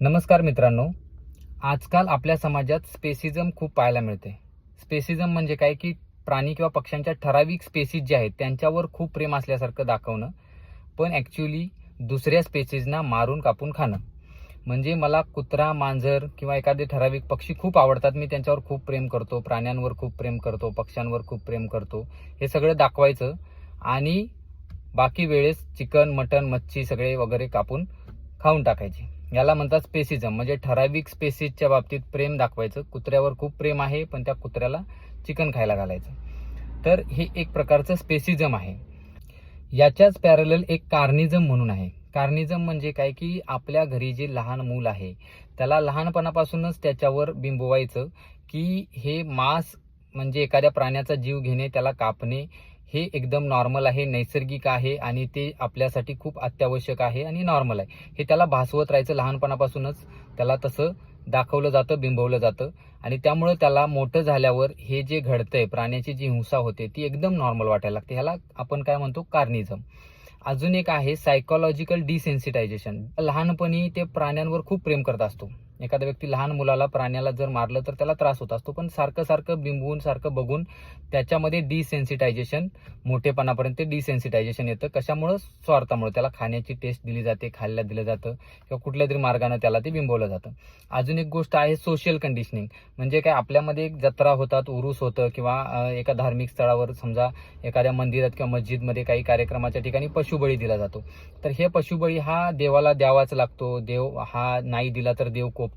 नमस्कार मित्रांनो, आजकाल आपल्या समाजात स्पेसिझम खूप पाहायला मिळते. स्पेसिझम म्हणजे काय की प्राणी किंवा पक्ष्यांच्या ठराविक स्पेसीज जे आहेत त्यांच्यावर खूप प्रेम असल्यासारखं दाखवणं, पण ॲक्च्युअली दुसऱ्या स्पेसीजना मारून कापून खाणं. म्हणजे मला कुत्रा, मांजर किंवा एखादे ठराविक पक्षी खूप आवडतात. मी त्यांच्यावर खूप प्रेम करतो, प्राण्यांवर खूप प्रेम करतो, पक्ष्यांवर खूप प्रेम करतो. हे सगळं दाखवायचं आणि बाकी वेळेस चिकन, मटण, मच्छी सगळे वगैरे कापून खाऊन टाकायची. याला म्हणतात स्पेसिझम. म्हणजे ठराविक स्पेसीजच्या बाबतीत प्रेम दाखवायचं. कुत्र्यावर खूप प्रेम आहे, पण त्या कुत्र्याला चिकन खायला घालायचं. तर हे एक प्रकारचं स्पेसिझम आहे. याच्याच पॅरलल एक कार्निझम म्हणून आहे. कार्निझम म्हणजे काय की आपल्या घरी जे लहान मूल आहे त्याला लहानपणापासूनच त्याच्यावर बिंबवायचं की हे मांस म्हणजे एखाद्या प्राण्याचा जीव घेणे, त्याला कापणे हे एकदम नॉर्मल आहे, नैसर्गिक आहे आणि ते आपल्यासाठी खूप अत्यावश्यक आहे आणि नॉर्मल आहे. हे त्याला भासवत राहायचं लहानपणापासूनच. त्याला तसं दाखवलं जातं, बिंबवलं जातं आणि त्यामुळं त्याला मोठं झाल्यावर हे जे घडतंय, प्राण्याची जी हिंसा होते ती एकदम नॉर्मल वाटायला लागते. ह्याला आपण काय म्हणतो, कार्निझम. अजून एक आहे सायकोलॉजिकल डिसेन्सिटायझेशन. लहानपणी ते प्राण्यांवर खूप प्रेम करत असतो. एखादा व्यक्ती लहान मुलाला, प्राण्याला जर मारलं तर त्याला त्रास होत असतो, पण सारखं सारखं बिंबवून, सारखं बघून त्याच्यामध्ये डिसेन्सिटायझेशन, मोठेपणापर्यंत डिसेन्सिटायझेशन येतं. कशामुळं? स्वार्थामुळे. त्याला खाण्याची टेस्ट दिली जाते, खायला दिलं जातं किंवा कुठल्या तरी मार्गाने त्याला ते बिंबवलं जातं. अजून एक गोष्ट आहे सोशल कंडिशनिंग. म्हणजे काय, आपल्यामध्ये एक जत्रा होतात, उरूस होतं किंवा एका धार्मिक स्थळावर समजा एखाद्या मंदिरात किंवा मस्जिदमध्ये काही कार्यक्रमाच्या ठिकाणी पशुबळी दिला जातो. तर हे पशुबळी हा देवाला द्यावाच लागतो. देव हा नाही दिला तर देव कोपतो.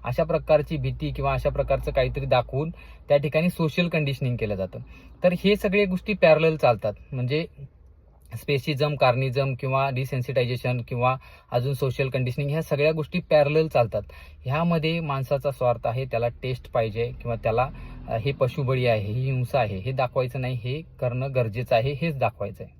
अशा प्रकारची भीती किंवा अशा प्रकारचं काहीतरी दाखवून त्या ठिकाणी सोशल कंडिशनिंग केलं जातं. तर हे सगळे गोष्टी पॅरलल चालतात. म्हणजे स्पेसिझम, कार्निझम किंवा डिसेन्सिटायझेशन किंवा अजून सोशल कंडिशनिंग, ह्या सगळ्या गोष्टी पॅरलल चालतात. ह्यामध्ये माणसाचा स्वार्थ आहे, त्याला टेस्ट पाहिजे किंवा त्याला हे पशुबळी आहे, ही हिंसा आहे हे दाखवायचं नाही. हे करणं गरजेचं आहे, हेच दाखवायचं आहे.